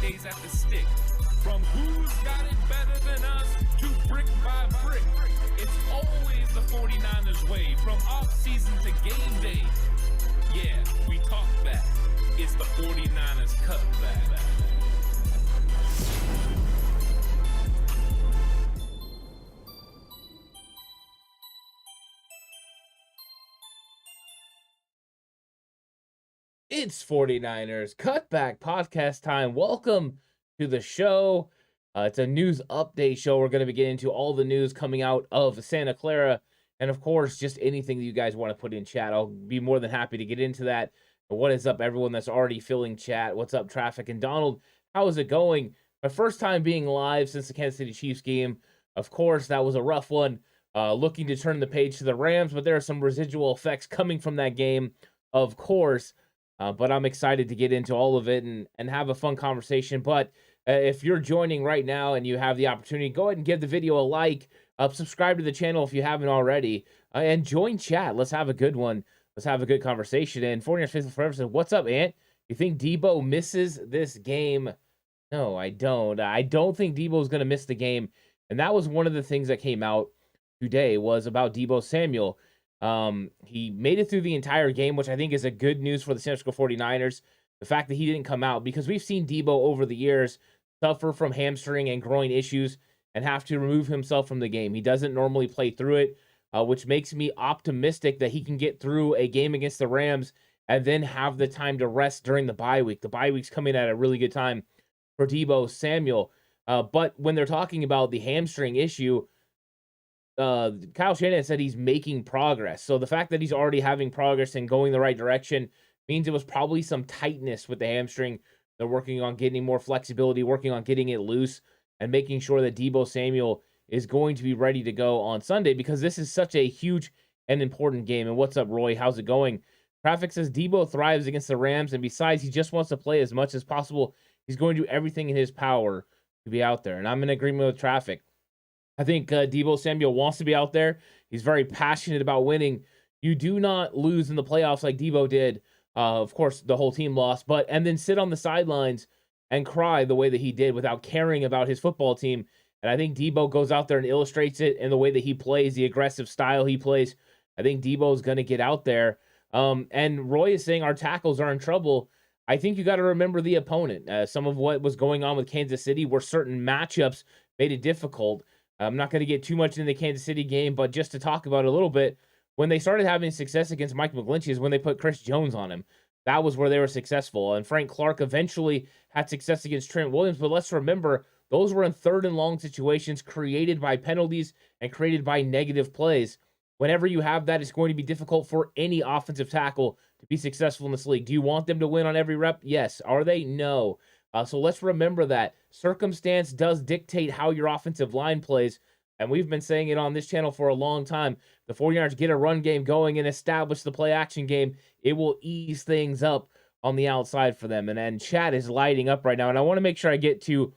days at the stick. From who's got it better than us to brick by brick. It's always the 49ers way, from off-season to game day. Yeah, we talk back. It's the 49ers Cutback. It's 49ers Cutback Podcast time. Welcome to the show. It's a news update show. We're going to be getting into all the news coming out of Santa Clara. And, of course, just anything that you guys want to put in chat. I'll be more than happy to get into that. But what is up, everyone that's already filling chat? What's up, Traffic? And Donald, how is it going? My first time being live since the Kansas City Chiefs game. Of course, that was a rough one. Looking to turn the page to the Rams, but there are some residual effects coming from that game, of course. But I'm excited to get into all of it and have a fun conversation. But if you're joining right now and you have the opportunity, go ahead and give the video a like. Subscribe to the channel if you haven't already. And join chat. Let's have a good one. Let's have a good conversation. And 49ers Faithful Forever said, what's up, Ant? You think Deebo misses this game? No, I don't. I don't think Deebo's going to miss the game. And that was one of the things that came out today was about Deebo Samuel. He made it through the entire game, which I think is a good news for the San Francisco 49ers. The fact that he didn't come out, because we've seen Deebo over the years suffer from hamstring and groin issues and have to remove himself from the game. He doesn't normally play through it, which makes me optimistic that he can get through a game against the Rams and then have the time to rest during the bye week. The bye week's coming at a really good time for Deebo Samuel. But when they're talking about the hamstring issue, Kyle Shanahan said he's making progress. So the fact that he's already having progress and going the right direction means it was probably some tightness with the hamstring. They're working on getting more flexibility, working on getting it loose, and making sure that Deebo Samuel is going to be ready to go on Sunday, because this is such a huge and important game. And what's up, Roy? How's it going? Traffic says Deebo thrives against the Rams, and besides, he just wants to play as much as possible. He's going to do everything in his power to be out there. And I'm in agreement with Traffic. I think Deebo Samuel wants to be out there. He's very passionate about winning. You do not lose in the playoffs like Deebo did. Of course, the whole team lost, and then sit on the sidelines and cry the way that he did without caring about his football team. And I think Deebo goes out there and illustrates it in the way that he plays, the aggressive style he plays. I think Deebo is going to get out there. And Roy is saying our tackles are in trouble. I think you got to remember the opponent. Some of what was going on with Kansas City were certain matchups made it difficult. I'm not going to get too much into the Kansas City game, but just to talk about it a little bit, when they started having success against Mike McGlinchey is when they put Chris Jones on him. That was where they were successful. And Frank Clark eventually had success against Trent Williams, but let's remember, those were in third and long situations created by penalties and created by negative plays. Whenever you have that, it's going to be difficult for any offensive tackle to be successful in this league. Do you want them to win on every rep? Yes. Are they? No. So let's remember that circumstance does dictate how your offensive line plays, and we've been saying it on this channel for a long time. The 49ers get a run game going and establish the play-action game. It will ease things up on the outside for them, and chat is lighting up right now, and I want to make sure I get to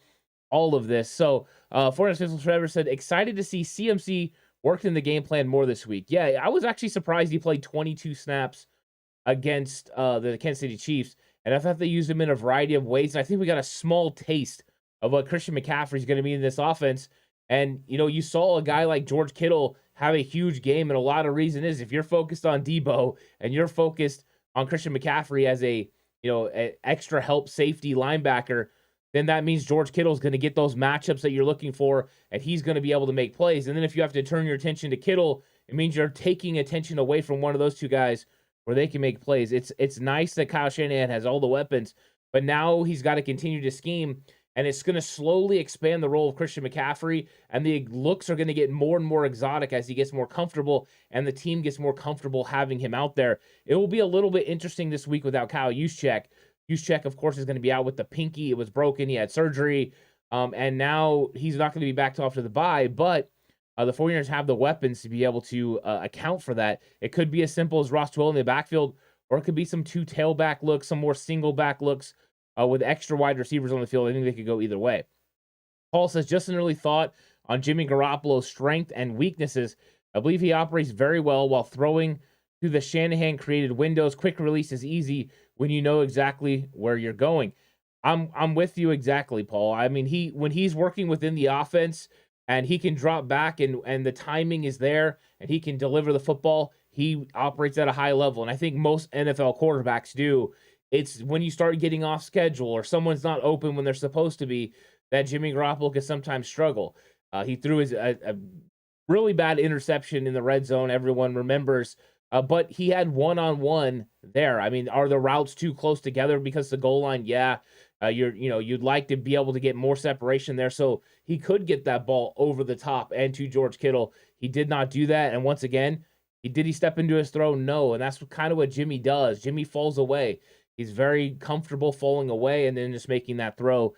all of this. So 49ers Faithful Forever said, excited to see CMC worked in the game plan more this week. Yeah, I was actually surprised he played 22 snaps against the Kansas City Chiefs. And I thought they used him in a variety of ways. And I think we got a small taste of what Christian McCaffrey is going to be in this offense. And, you saw a guy like George Kittle have a huge game. And a lot of reason is if you're focused on Deebo and you're focused on Christian McCaffrey as a extra help safety linebacker, then that means George Kittle is going to get those matchups that you're looking for, and he's going to be able to make plays. And then if you have to turn your attention to Kittle, it means you're taking attention away from one of those two guys where they can make plays. It's nice that Kyle Shanahan has all the weapons, but now he's got to continue to scheme, and it's going to slowly expand the role of Christian McCaffrey, and the looks are going to get more and more exotic as he gets more comfortable, and the team gets more comfortable having him out there. It will be a little bit interesting this week without Kyle Juszczyk. Juszczyk, of course, is going to be out with the pinky. It was broken. He had surgery, and now he's not going to be back till after the bye, but the 49ers have the weapons to be able to account for that. It could be as simple as Ross Dwell in the backfield, or it could be some two tailback looks, some more single back looks with extra wide receivers on the field. I think they could go either way. Paul says, just an early thought on Jimmy Garoppolo's strength and weaknesses. I believe he operates very well while throwing through the Shanahan-created windows. Quick release is easy when you know exactly where you're going. I'm with you exactly, Paul. I mean, when he's working within the offense and he can drop back and the timing is there and he can deliver the football, he operates at a high level. And I think most NFL quarterbacks do. It's when you start getting off schedule or someone's not open when they're supposed to be that Jimmy Garoppolo can sometimes struggle. He threw a really bad interception in the red zone. Everyone remembers. But he had one-on-one there. I mean, are the routes too close together because the goal line? Yeah. You'd like to be able to get more separation there. So he could get that ball over the top and to George Kittle. He did not do that. And once again, did he step into his throw? No. And that's kind of what Jimmy does. Jimmy falls away. He's very comfortable falling away and then just making that throw.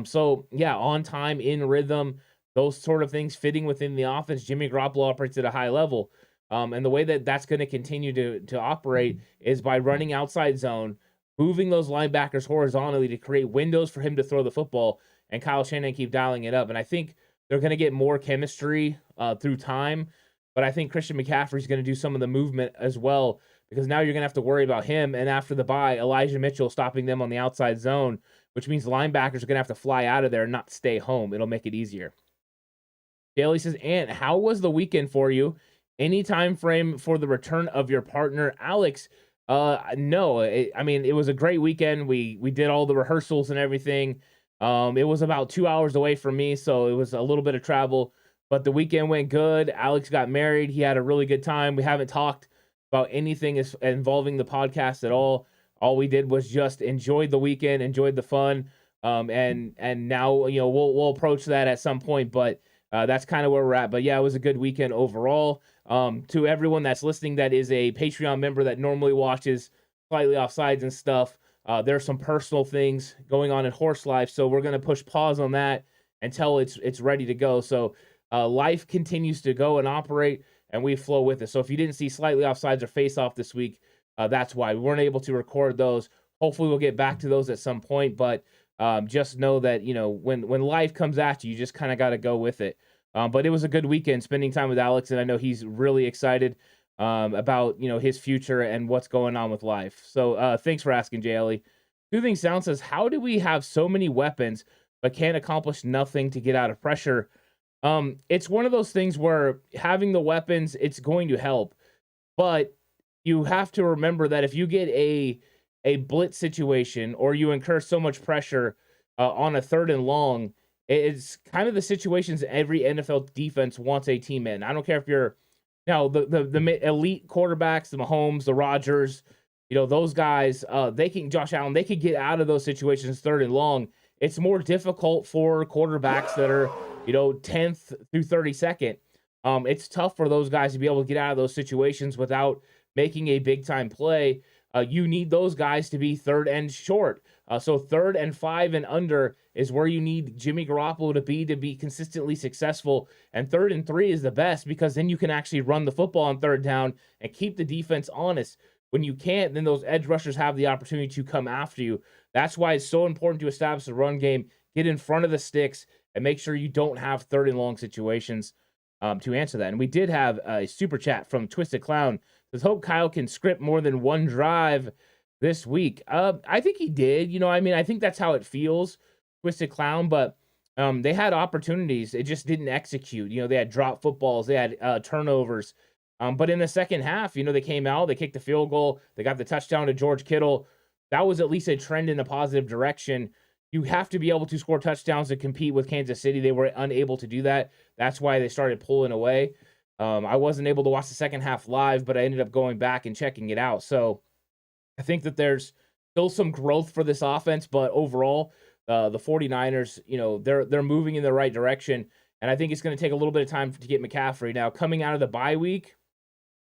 So yeah, on time, in rhythm, those sort of things fitting within the offense. Jimmy Garoppolo operates at a high level. And the way that that's going to continue to operate is by running outside zone, moving those linebackers horizontally to create windows for him to throw the football, and Kyle Shanahan keep dialing it up. And I think they're going to get more chemistry through time, but I think Christian McCaffrey is going to do some of the movement as well, because now you're going to have to worry about him. And after the bye, Elijah Mitchell stopping them on the outside zone, which means linebackers are going to have to fly out of there and not stay home. It'll make it easier. Daly says, Ant, how was the weekend for you? Any time frame for the return of your partner, Alex? No, I mean, it was a great weekend. We did all the rehearsals and everything. It was about 2 hours away from me, so it was a little bit of travel, but the weekend went good. Alex got married. He had a really good time. We haven't talked about anything involving the podcast at all. All we did was just enjoyed the weekend, enjoyed the fun. And now, we'll approach that at some point, but that's kind of where we're at. But yeah, it was a good weekend overall. To everyone that's listening that is a Patreon member that normally watches Slightly Offsides and stuff, there's some personal things going on in horse life, so we're going to push pause on that until it's ready to go. So life continues to go and operate, and we flow with it. So if you didn't see Slightly Offsides or Face Off this week, that's why we weren't able to record those. Hopefully we'll get back to those at some point, but just know that when life comes at you, you just kind of got to go with it. But it was a good weekend spending time with Alex, and I know he's really excited about his future and what's going on with life. So thanks for asking, JLE. Soothing Sound says, how do we have so many weapons but can't accomplish nothing to get out of pressure? It's one of those things where having the weapons, it's going to help, but you have to remember that if you get a blitz situation or you incur so much pressure on a 3rd and long, it's kind of the situations every NFL defense wants a team in. I don't care if you're the elite quarterbacks, the Mahomes, the Rodgers, those guys, Josh Allen, they could get out of those situations 3rd and long. It's more difficult for quarterbacks that are, 10th through 32nd. It's tough for those guys to be able to get out of those situations without making a big time play. You need those guys to be 3rd and short. So 3rd and 5 and under is where you need Jimmy Garoppolo to be consistently successful. And 3rd and 3 is the best, because then you can actually run the football on 3rd down and keep the defense honest. When you can't, then those edge rushers have the opportunity to come after you. That's why it's so important to establish the run game, get in front of the sticks, and make sure you don't have 3rd and long situations to answer that. And we did have a super chat from Twisted Clown. Says, hope Kyle can script more than one drive this week. I think he did. I think that's how it feels, Twisted Clown, but they had opportunities. It just didn't execute. They had dropped footballs. They had turnovers. But in the second half, they came out, they kicked the field goal. They got the touchdown to George Kittle. That was at least a trend in a positive direction. You have to be able to score touchdowns to compete with Kansas City. They were unable to do that. That's why they started pulling away. I wasn't able to watch the second half live, but I ended up going back and checking it out. So I think that there's still some growth for this offense, but overall, the 49ers, they're moving in the right direction. And I think it's going to take a little bit of time to get McCaffrey. Now, coming out of the bye week,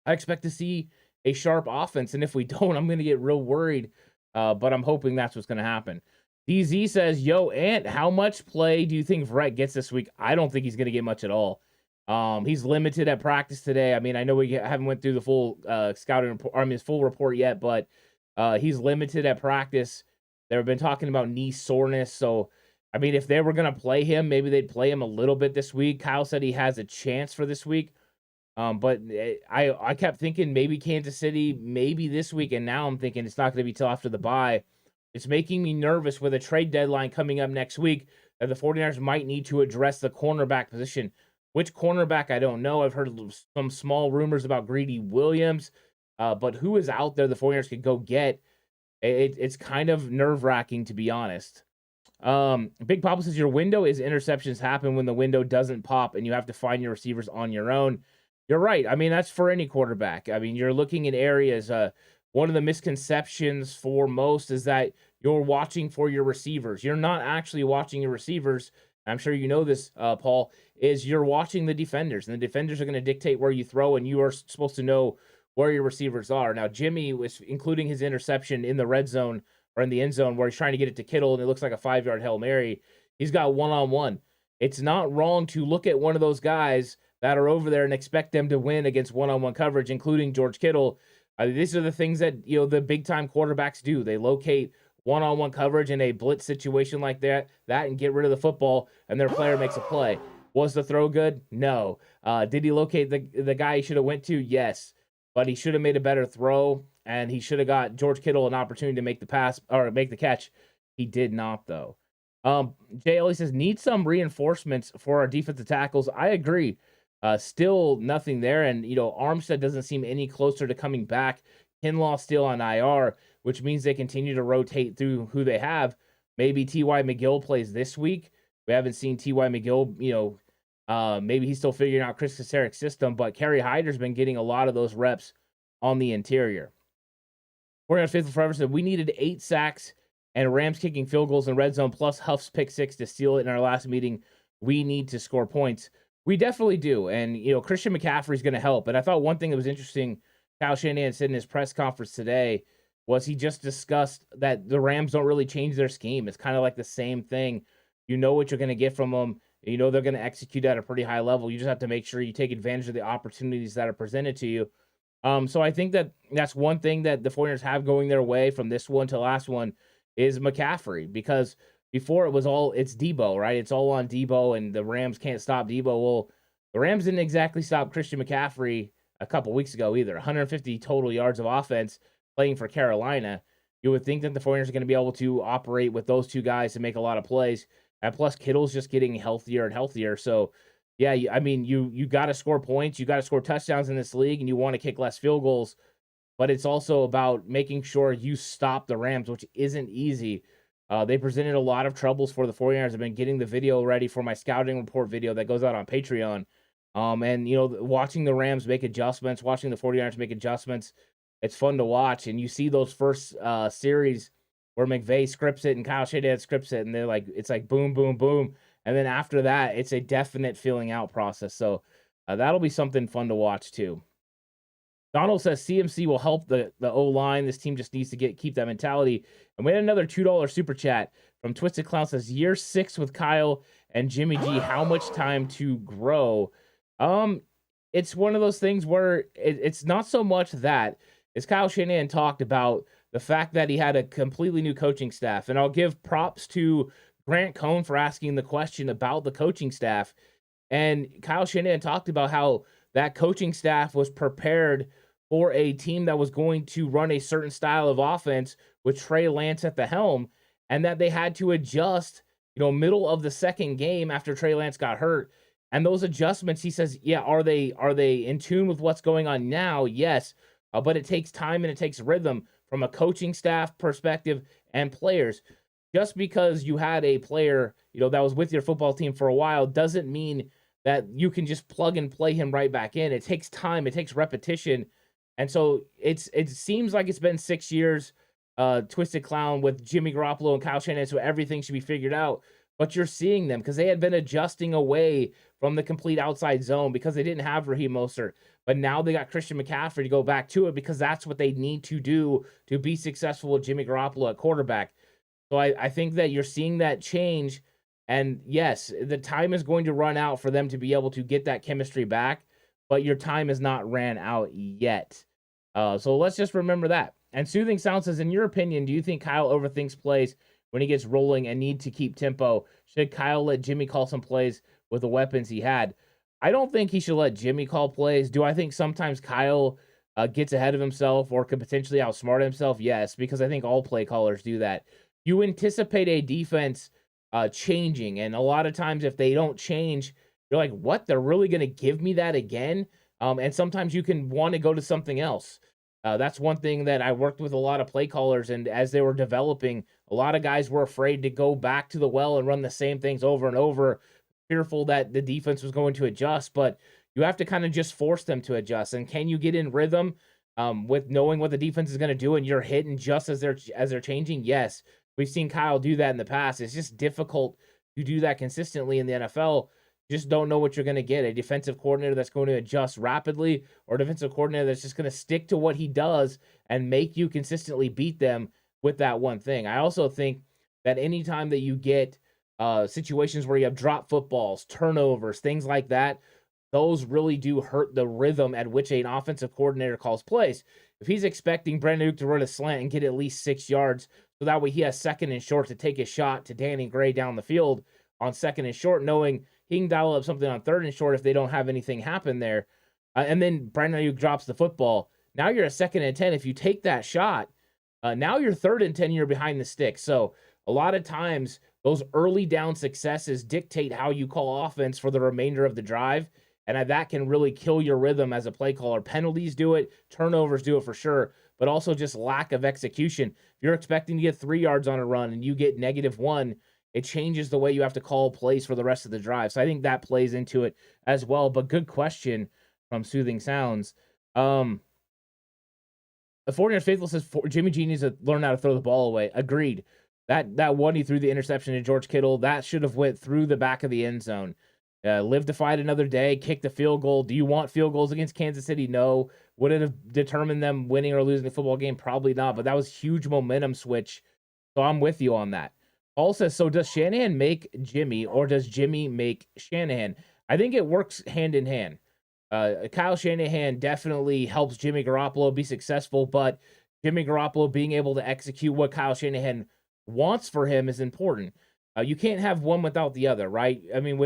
I expect to see a sharp offense. And if we don't, I'm going to get real worried. But I'm hoping that's what's going to happen. DZ says, yo, Ant, how much play do you think Verrett gets this week? I don't think he's going to get much at all. He's limited at practice today. I mean, I know we haven't went through the full scouting report, his full report yet, but he's limited at practice. They've been talking about knee soreness. So, I mean, if they were going to play him, maybe they'd play him a little bit this week. Kyle said he has a chance for this week. But I kept thinking maybe Kansas City, maybe this week. And now I'm thinking it's not going to be till after the bye. It's making me nervous with a trade deadline coming up next week that the 49ers might need to address the cornerback position. Which cornerback, I don't know. I've heard some small rumors about Greedy Williams, but who is out there the 49ers could go get? It's kind of nerve-wracking, to be honest. Big Papa says your window is interceptions happen when the window doesn't pop and you have to find your receivers on your own. You're right. I mean, that's for any quarterback. I mean, you're looking in areas. One of the misconceptions for most is that you're watching for your receivers. You're not actually watching your receivers. I'm sure you know this, Paul, is you're watching the defenders, and the defenders are going to dictate where you throw, and you are supposed to know where your receivers are. Now, Jimmy was including his interception in the red zone or in the end zone where he's trying to get it to Kittle, and it looks like a 5-yard Hail Mary. He's got one-on-one. It's not wrong to look at one of those guys that are over there and expect them to win against one-on-one coverage, including George Kittle. These are the things that, the big-time quarterbacks do. They locate one-on-one coverage in a blitz situation like that and get rid of the football, and their player makes a play. Was the throw good? No. Did he locate the guy he should have went to? Yes. But he should have made a better throw, and he should have got George Kittle an opportunity to make the pass or make the catch. He did not, though. JL says, need some reinforcements for our defensive tackles. I agree. Still nothing there, and Armstead doesn't seem any closer to coming back. Kinlaw still on IR, which means they continue to rotate through who they have. Maybe T.Y. McGill plays this week. We haven't seen T.Y. McGill, maybe he's still figuring out Chris Kaceric's system, but Kerry Hyder's been getting a lot of those reps on the interior. 49ers Faithful Forever said, we needed 8 sacks and Rams kicking field goals in red zone plus Huff's pick 6 to steal it in our last meeting. We need to score points. We definitely do. And, Christian McCaffrey is going to help. And I thought one thing that was interesting, Kyle Shanahan said in his press conference today, was he just discussed that the Rams don't really change their scheme. It's kind of like the same thing. You know what you're going to get from them. You know they're going to execute at a pretty high level. You just have to make sure you take advantage of the opportunities that are presented to you. So I think that's one thing that the 49ers have going their way from this one to last one is McCaffrey, because before it's Deebo, right? It's all on Deebo, and the Rams can't stop Deebo. Well, the Rams didn't exactly stop Christian McCaffrey a couple weeks ago either. 150 total yards of offense playing for Carolina. You would think that the 49ers are going to be able to operate with those two guys to make a lot of plays. And plus, Kittle's just getting healthier and healthier. So, yeah, I mean, you got to score points. You got to score touchdowns in this league, and you want to kick less field goals. But it's also about making sure you stop the Rams, which isn't easy. They presented a lot of troubles for the 49ers. I've been getting the video ready for my scouting report video that goes out on Patreon. And, watching the Rams make adjustments, watching the 49ers make adjustments, it's fun to watch. And you see those first series where McVay scripts it and Kyle Shanahan scripts it, and it's like boom, boom, boom. And then after that, it's a definite filling out process. So that'll be something fun to watch too. Donald says CMC will help the O-line. This team just needs to keep that mentality. And we had another $2 super chat from Twisted Clown says, year 6 with Kyle and Jimmy G, how much time to grow? It's one of those things where it's not so much that, as Kyle Shanahan talked about, the fact that he had a completely new coaching staff. And I'll give props to Grant Cohn for asking the question about the coaching staff. And Kyle Shanahan talked about how that coaching staff was prepared for a team that was going to run a certain style of offense with Trey Lance at the helm, and that they had to adjust, middle of the second game after Trey Lance got hurt. And those adjustments, he says, yeah, are they in tune with what's going on now? Yes, but it takes time and it takes rhythm from a coaching staff perspective and players. Just because you had a player, that was with your football team for a while doesn't mean that you can just plug and play him right back in. It takes time. It takes repetition. And so it seems like it's been 6 years, Twisted Clown, with Jimmy Garoppolo and Kyle Shanahan, so everything should be figured out. But you're seeing them because they had been adjusting away from the complete outside zone because they didn't have Raheem Mostert. But now they got Christian McCaffrey to go back to it because that's what they need to do to be successful with Jimmy Garoppolo at quarterback. So I think that you're seeing that change. And yes, the time is going to run out for them to be able to get that chemistry back, but your time is not ran out yet. So let's just remember that. And Soothing Sound says, in your opinion, do you think Kyle overthinks plays when he gets rolling and need to keep tempo? Should Kyle let Jimmy call some plays with the weapons he had? I don't think he should let Jimmy call plays. Do I think sometimes Kyle gets ahead of himself or could potentially outsmart himself? Yes, because I think all play callers do that. You anticipate a defense changing, and a lot of times if they don't change, you're like, what? They're really going to give me that again? And sometimes you can want to go to something else. That's one thing that I worked with a lot of play callers, and as they were developing, a lot of guys were afraid to go back to the well and run the same things over and over, fearful that the defense was going to adjust. But you have to kind of just force them to adjust. And can you get in rhythm with knowing what the defense is going to do, and you're hitting just as they're changing? Yes, we've seen Kyle do that in the past. It's just difficult to do that consistently in the NFL. Just don't know what you're going to get. A defensive coordinator that's going to adjust rapidly, or a defensive coordinator that's just going to stick to what he does and make you consistently beat them with that one thing. I also think that anytime that you get situations where you have drop footballs, turnovers, things like that, those really do hurt the rhythm at which an offensive coordinator calls plays. If he's expecting Brandon Ayuk to run a slant and get at least 6 yards, so that way he has second and short to take a shot to Danny Gray down the field on second and short, knowing he can dial up something on third and short if they don't have anything happen there. And then Brandon Ayuk drops the football. Now you're a 2nd and 10. If you take that shot, now you're 3rd and 10, you're behind the stick. So a lot of times those early down successes dictate how you call offense for the remainder of the drive. And that can really kill your rhythm as a play caller. Penalties do it. Turnovers do it for sure. But also just lack of execution. If you're expecting to get 3 yards on a run and you get -1, it changes the way you have to call plays for the rest of the drive. So I think that plays into it as well. But good question from Soothing Sounds. The 49ers Faithful says Jimmy G needs to learn how to throw the ball away. Agreed. That one he threw the interception to George Kittle, that should have went through the back of the end zone. Live to fight another day, kick the field goal. Do you want field goals against Kansas City? No. Would it have determined them winning or losing the football game? Probably not, but that was huge momentum switch. So I'm with you on that. Paul says, so does Shanahan make Jimmy or does Jimmy make Shanahan? I think it works hand in hand. Kyle Shanahan definitely helps Jimmy Garoppolo be successful, but Jimmy Garoppolo being able to execute what Kyle Shanahan wants for him is important. You can't have one without the other, right? I mean,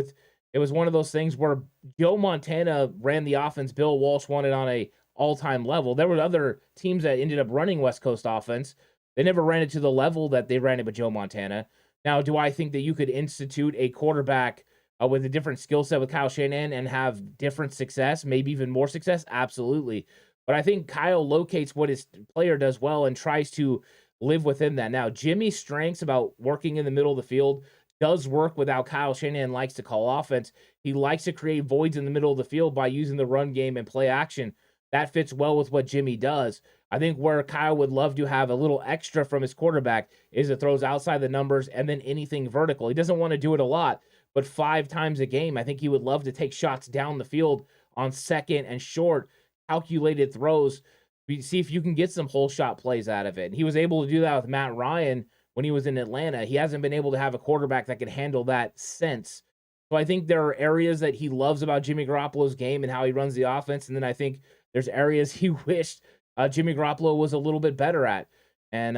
it was one of those things where Joe Montana ran the offense Bill Walsh wanted on a all-time level. There were other teams that ended up running West Coast offense. They never ran it to the level that they ran it with Joe Montana. Now, do I think that you could institute a quarterback with a different skill set with Kyle Shanahan and have different success, maybe even more success? Absolutely. But I think Kyle locates what his player does well and tries to live within that. Now, Jimmy's strengths about working in the middle of the field does work without Kyle Shanahan likes to call offense. He likes to create voids in the middle of the field by using the run game and play action. That fits well with what Jimmy does. I think where Kyle would love to have a little extra from his quarterback is it throws outside the numbers and then anything vertical. He doesn't want to do it a lot, but 5 times a game, I think he would love to take shots down the field on second and short, calculated throws. See if you can get some whole shot plays out of it. And he was able to do that with Matt Ryan when he was in Atlanta. He hasn't been able to have a quarterback that can handle that since. So I think there are areas that he loves about Jimmy Garoppolo's game and how he runs the offense. And then I think there's areas he wished Jimmy Garoppolo was a little bit better at. And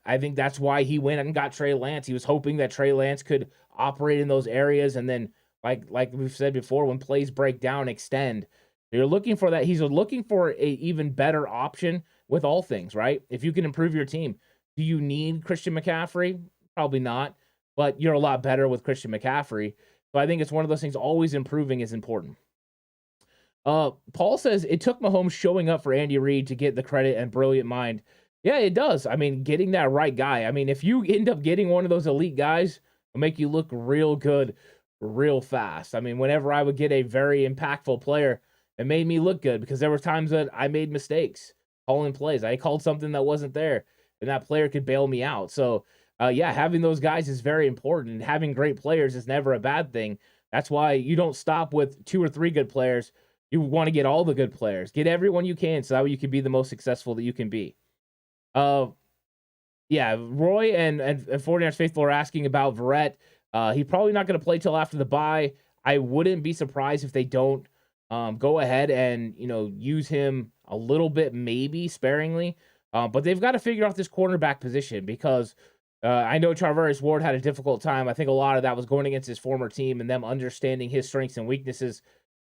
I think that's why he went and got Trey Lance. He was hoping that Trey Lance could operate in those areas. And then, like we've said before, when plays break down, extend. You're looking for that. He's looking for a even better option with all things, right? If you can improve your team. Do you need Christian McCaffrey? Probably not. But you're a lot better with Christian McCaffrey. So I think it's one of those things, always improving is important. Paul says, it took Mahomes showing up for Andy Reid to get the credit and brilliant mind. Yeah, it does. I mean, getting that right guy. I mean, if you end up getting one of those elite guys, it'll make you look real good real fast. I mean, whenever I would get a very impactful player, it made me look good because there were times that I made mistakes calling plays. I called something that wasn't there, and that player could bail me out. So, yeah, having those guys is very important, and having great players is never a bad thing. That's why you don't stop with 2 or 3 good players. You want to get all the good players. Get everyone you can so that way you can be the most successful that you can be. Yeah, Roy and 49ers Faithful are asking about Verrett. He's probably not going to play till after the bye. I wouldn't be surprised if they don't go ahead and, use him a little bit, maybe sparingly. But they've got to figure out this cornerback position because I know Charvarius Ward had a difficult time. I think a lot of that was going against his former team and them understanding his strengths and weaknesses.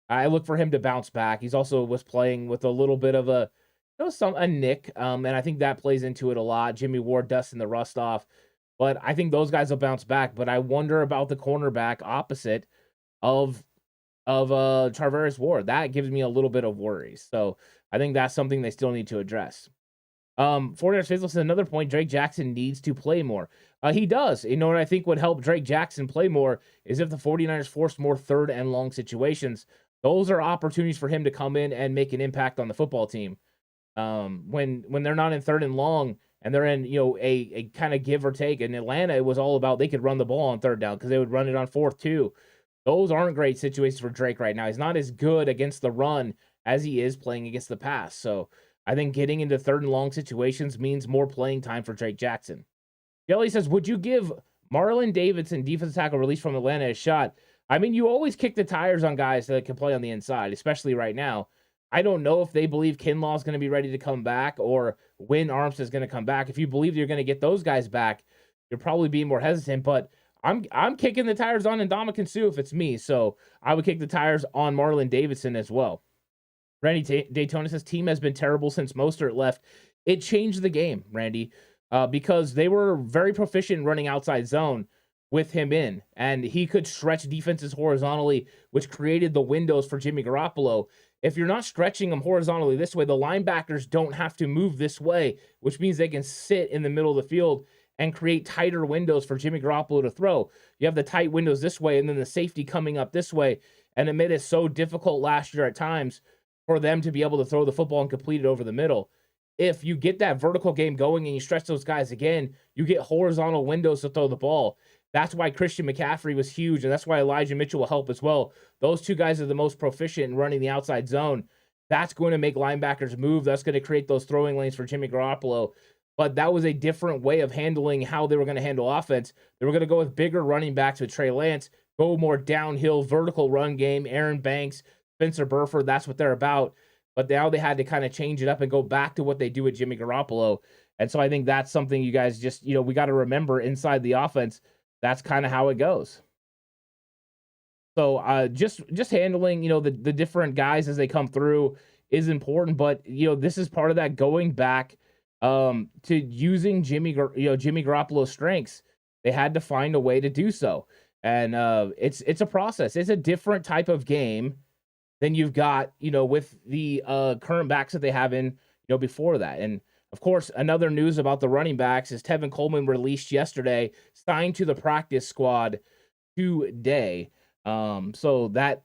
I look for him to bounce back. He's also was playing with a little bit of a There was a nick, and I think that plays into it a lot. Jimmy Ward dusting the rust off, but I think those guys will bounce back. But I wonder about the cornerback opposite of Charvarius Ward. That gives me a little bit of worries. So I think that's something they still need to address. 49ers Faithful says another point, Drake Jackson needs to play more. He does. You know what I think would help Drake Jackson play more is if the 49ers forced more third and long situations. Those are opportunities for him to come in and make an impact on the football team. When they're not in third and long and they're in, a kind of give or take. In Atlanta, it was all about they could run the ball on third down because they would run it on fourth too. Those aren't great situations for Drake right now. He's not as good against the run as he is playing against the pass. So I think getting into third and long situations means more playing time for Drake Jackson. Jelly says, would you give Marlon Davidson, defensive tackle released from Atlanta, a shot? I mean, you always kick the tires on guys that can play on the inside, especially right now. I don't know if they believe Kinlaw is going to be ready to come back or when Armstead is going to come back. If you believe you're going to get those guys back, you're probably being more hesitant. But I'm kicking the tires on Ndamukong Suh if it's me. So I would kick the tires on Marlon Davidson as well. Randy Daytona says, team has been terrible since Mostert left. It changed the game, Randy, because they were very proficient in running outside zone with him in, and he could stretch defenses horizontally, which created the windows for Jimmy Garoppolo. If you're not stretching them horizontally this way, the linebackers don't have to move this way, which means they can sit in the middle of the field and create tighter windows for Jimmy Garoppolo to throw. You have the tight windows this way, and then the safety coming up this way, and it made it so difficult last year at times for them to be able to throw the football and complete it over the middle. If you get that vertical game going and you stretch those guys again, you get horizontal windows to throw the ball. That's why Christian McCaffrey was huge, and that's why Elijah Mitchell will help as well. Those two guys are the most proficient in running the outside zone. That's going to make linebackers move. That's going to create those throwing lanes for Jimmy Garoppolo. But that was a different way of handling how they were going to handle offense. They were going to go with bigger running backs with Trey Lance, go more downhill, vertical run game, Aaron Banks, Spencer Burford. That's what they're about. But now they had to kind of change it up and go back to what they do with Jimmy Garoppolo. And so I think that's something you guys just, we got to remember inside the offense. That's kind of how it goes. So just handling, the different guys as they come through is important. But, this is part of that going back to using Jimmy Garoppolo's strengths. They had to find a way to do so. And it's a process. It's a different type of game than you've got, with the current backs that they have in, before that. And of course, another news about the running backs is Tevin Coleman released yesterday, signed to the practice squad today. So that,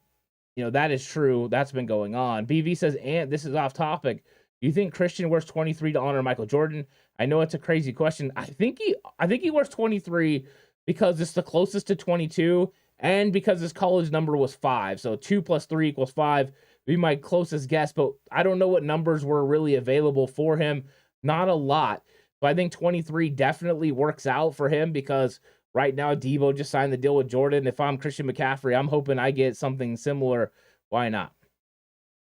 that is true. That's been going on. BV says, and this is off topic. Do you think Christian wears 23 to honor Michael Jordan? I know it's a crazy question. I think he wears 23 because it's the closest to 22 and because his college number was 5. So 2 + 3 = 5 be my closest guess, but I don't know what numbers were really available for him. Not a lot. But I think 23 definitely works out for him because right now Deebo just signed the deal with Jordan. If I'm Christian McCaffrey, I'm hoping I get something similar. Why not?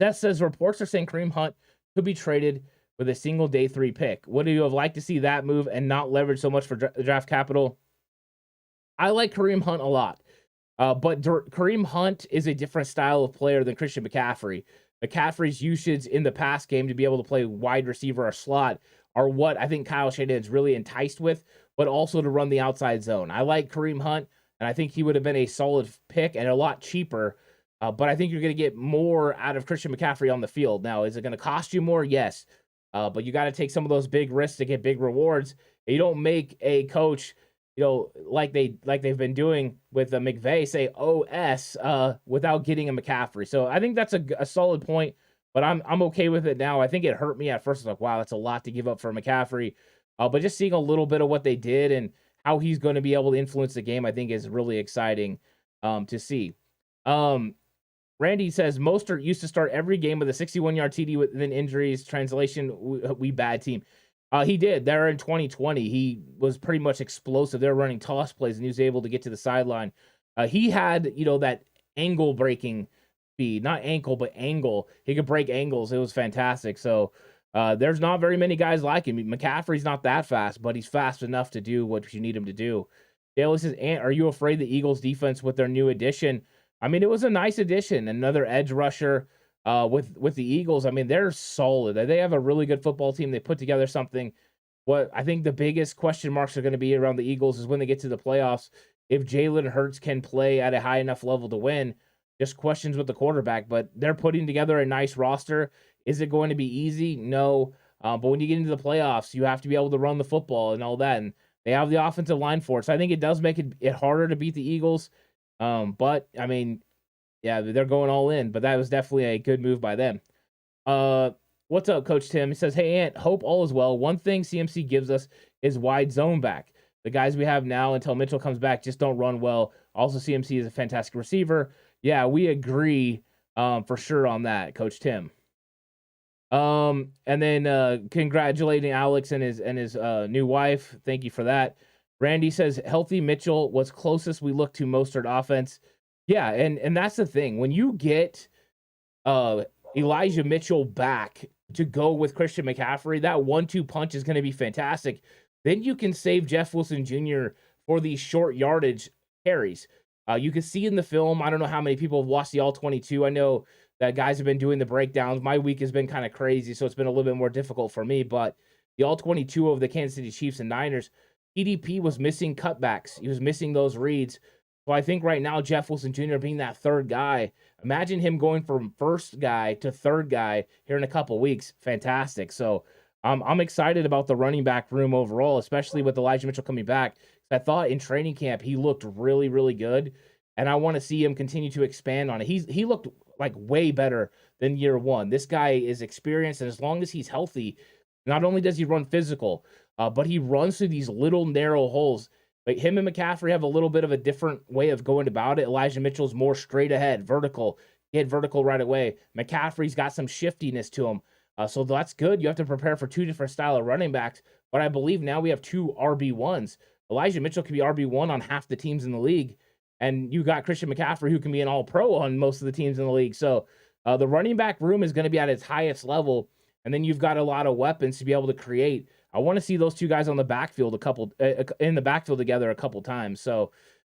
Seth says reports are saying Kareem Hunt could be traded with a single day 3 pick. Would you have liked to see that move and not leverage so much for draft capital? I like Kareem Hunt a lot. But Kareem Hunt is a different style of player than Christian McCaffrey. McCaffrey's usage in the pass game to be able to play wide receiver or slot are what I think Kyle Shanahan's really enticed with, but also to run the outside zone. I like Kareem Hunt, and I think he would have been a solid pick and a lot cheaper. But I think you're going to get more out of Christian McCaffrey on the field. Now, is it going to cost you more? Yes. But you got to take some of those big risks to get big rewards. You don't make a coach, like they've been doing with McVay, say OS without getting a McCaffrey. So I think that's a solid point, but I'm okay with it now. I think it hurt me at first. I was like, wow, that's a lot to give up for McCaffrey. But just seeing a little bit of what they did and how he's going to be able to influence the game, I think is really exciting to see. Randy says, Mostert used to start every game with a 61-yard TD within injuries. Translation, we bad team. He did. There in 2020, he was pretty much explosive. They were running toss plays, and he was able to get to the sideline. He had, that angle breaking speed. Not ankle, but angle. He could break angles. It was fantastic. So there's not very many guys like him. McCaffrey's not that fast, but he's fast enough to do what you need him to do. Daly says, are you afraid the Eagles defense with their new addition? I mean, it was a nice addition. Another edge rusher. with the Eagles, I mean, they're solid. They have a really good football team. They put together something. What I think the biggest question marks are going to be around the Eagles is when they get to the playoffs. If Jalen Hurts can play at a high enough level to win, just questions with the quarterback. But they're putting together a nice roster. Is it going to be easy? No. But when you get into the playoffs, you have to be able to run the football and all that. And they have the offensive line for it. So I think it does make it harder to beat the Eagles. But, I mean, yeah, they're going all in. But that was definitely a good move by them. What's up, Coach Tim? He says, hey, Ant, hope all is well. One thing CMC gives us is wide zone back. The guys we have now until Mitchell comes back just don't run well. Also, CMC is a fantastic receiver. Yeah, we agree for sure on that, Coach Tim. And then congratulating Alex and his new wife. Thank you for that. Randy says, healthy Mitchell was closest we look to Mostert offense. Yeah, and that's the thing. When you get Elijah Mitchell back to go with Christian McCaffrey, that 1-2 punch is going to be fantastic. Then you can save Jeff Wilson Jr. for these short yardage carries. You can see in the film, I don't know how many people have watched the All-22. I know that guys have been doing the breakdowns. My week has been kind of crazy, so it's been a little bit more difficult for me. But the All-22 of the Kansas City Chiefs and Niners, PDP was missing cutbacks. He was missing those reads. So I think right now, Jeff Wilson Jr. being that third guy, imagine him going from first guy to third guy here in a couple weeks. Fantastic. So I'm excited about the running back room overall, especially with Elijah Mitchell coming back. I thought in training camp he looked really, really good, and I want to see him continue to expand on it. He looked like way better than year one. This guy is experienced, and as long as he's healthy, not only does he run physical, but he runs through these little narrow holes. Like him and McCaffrey have a little bit of a different way of going about it. Elijah Mitchell's more straight ahead, vertical, get vertical right away. McCaffrey's got some shiftiness to him. So that's good. You have to prepare for two different style of running backs, but I believe now we have two RB1s. Elijah Mitchell can be RB1 on half the teams in the league, and you got Christian McCaffrey who can be an all-pro on most of the teams in the league. So the running back room is going to be at its highest level, and then you've got a lot of weapons to be able to create. I want to see those two guys on the backfield in the backfield together a couple times. So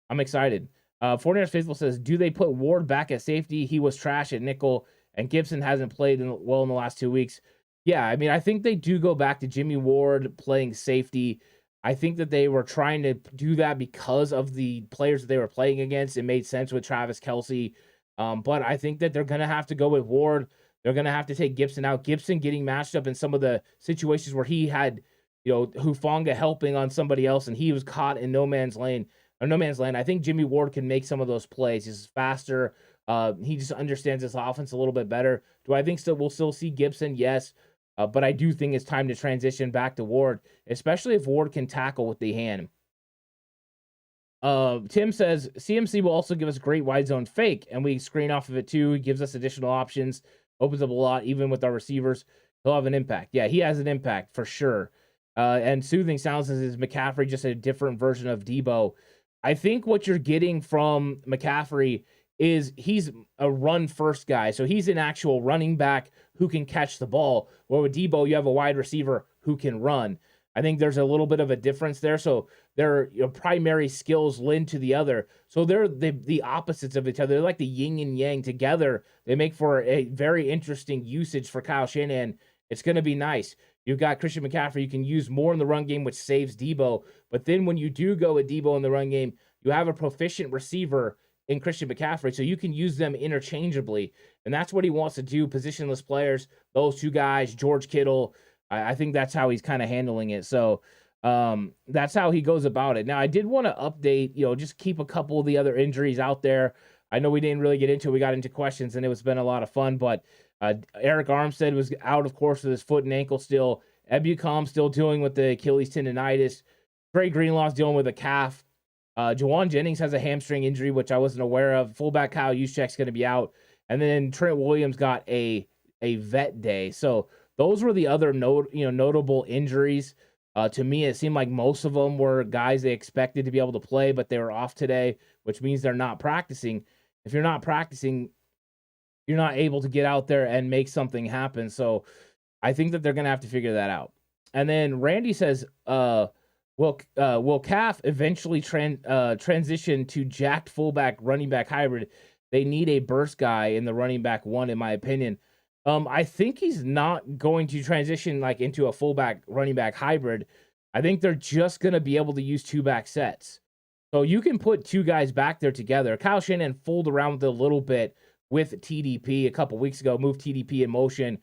I'm excited. 49ers Faithful says, do they put Ward back at safety? He was trash at nickel, and Gibson hasn't played well in the last 2 weeks. Yeah, I mean, I think they do go back to Jimmy Ward playing safety. I think that they were trying to do that because of the players that they were playing against. It made sense with Travis Kelce. But I think that they're going to have to go with Ward. They're going to have to take Gibson out. Gibson getting matched up in some of the situations where he had, Hufanga helping on somebody else, and he was caught in no man's land. I think Jimmy Ward can make some of those plays. He's faster. He just understands this offense a little bit better. Do I think we'll still see Gibson? Yes. But I do think it's time to transition back to Ward, especially if Ward can tackle with the hand. Tim says, CMC will also give us great wide zone fake, and we screen off of it too. He gives us additional options, opens up a lot, even with our receivers. He'll have an impact. Yeah, he has an impact for sure. And Soothing Sounds says, is McCaffrey just a different version of Deebo? I think what you're getting from McCaffrey is he's a run-first guy. So he's an actual running back who can catch the ball. Where with Deebo, you have a wide receiver who can run. I think there's a little bit of a difference there. So their primary skills lend to the other. So they're the opposites of each other. They're like the yin and yang together. They make for a very interesting usage for Kyle Shanahan. It's going to be nice. You've got Christian McCaffrey you can use more in the run game, which saves Deebo. But then when you do go with Deebo in the run game, you have a proficient receiver in Christian McCaffrey, so you can use them interchangeably. And that's what he wants to do, positionless players, those two guys, George Kittle. I think that's how he's kind of handling it. So that's how he goes about it. Now, I did want to update, just keep a couple of the other injuries out there. I know we didn't really get into it. We got into questions, and it's been a lot of fun. But Eric Armstead was out, of course, with his foot and ankle still. Ebukam still dealing with the Achilles tendonitis. Trey Greenlaw's dealing with a calf. Jawan Jennings has a hamstring injury, which I wasn't aware of. Fullback Kyle Juszczyk's going to be out. And then Trent Williams got a vet day. So those were the other notable injuries. To me, it seemed like most of them were guys they expected to be able to play, but they were off today, which means they're not practicing. If you're not practicing, you're not able to get out there and make something happen. So I think that they're going to have to figure that out. And then Randy says, will Calf eventually transition to jacked fullback running back hybrid? they need a burst guy in the running back one, in my opinion. I think he's not going to transition like into a fullback running back hybrid. I think they're just going to be able to use two back sets. So you can put two guys back there together. Kyle Shanahan fooled around with it a little bit with TDP a couple weeks ago, moved TDP in motion,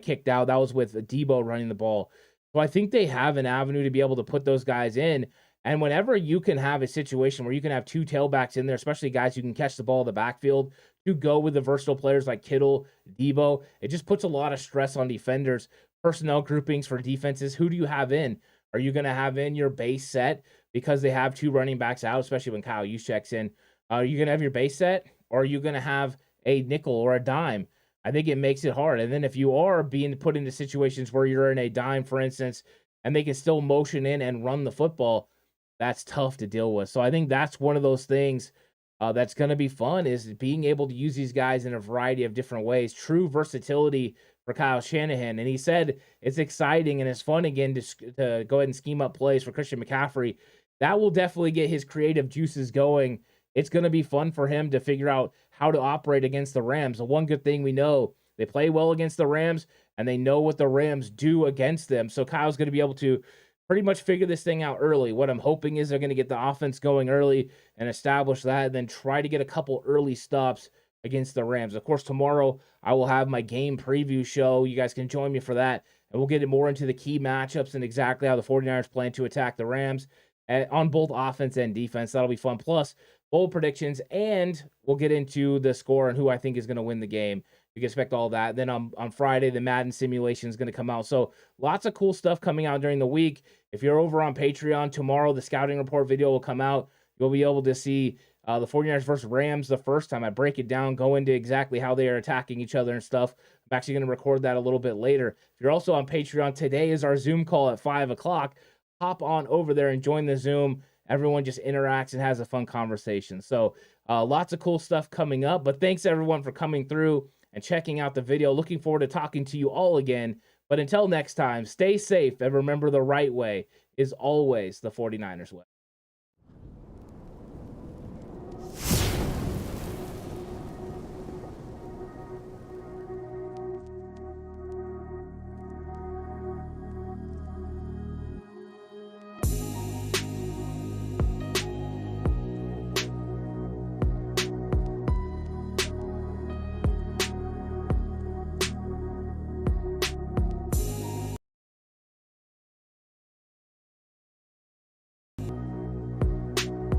kicked out. That was with Deebo running the ball. So I think they have an avenue to be able to put those guys in. And whenever you can have a situation where you can have two tailbacks in there, especially guys who can catch the ball in the backfield, to go with the versatile players like Kittle, Deebo, it just puts a lot of stress on defenders. Personnel groupings for defenses, who do you have in? Are you going to have in your base set because they have two running backs out, especially when Kyle Juszczyk's in? Are you going to have your base set, or are you going to have a nickel or a dime? I think it makes it hard. And then if you are being put into situations where you're in a dime, for instance, and they can still motion in and run the football, that's tough to deal with. So I think that's one of those things that's going to be fun, is being able to use these guys in a variety of different ways. True versatility for Kyle Shanahan. And he said it's exciting and it's fun again to go ahead and scheme up plays for Christian McCaffrey. That will definitely get his creative juices going. It's going to be fun for him to figure out how to operate against the Rams. The one good thing we know, they play well against the Rams, and they know what the Rams do against them. So Kyle's going to be able to pretty much figure this thing out early. What I'm hoping is they're going to get the offense going early and establish that, and then try to get a couple early stops against the Rams. Of course, tomorrow I will have my game preview show. You guys can join me for that, and we'll get more into the key matchups and exactly how the 49ers plan to attack the Rams on both offense and defense. That'll be fun. Plus, bold predictions, and we'll get into the score and who I think is going to win the game. You can expect all that. Then on Friday, the Madden simulation is going to come out. So lots of cool stuff coming out during the week. If you're over on Patreon, tomorrow the scouting report video will come out. You'll be able to see the 49ers versus Rams the first time. I break it down, go into exactly how they are attacking each other and stuff. I'm actually going to record that a little bit later. If you're also on Patreon, today is our Zoom call at 5 o'clock. Hop on over there and join the Zoom. Everyone just interacts and has a fun conversation. So lots of cool stuff coming up. But thanks everyone for coming through and checking out the video. Looking forward to talking to you all again. But until next time, stay safe and remember, the right way is always the 49ers way.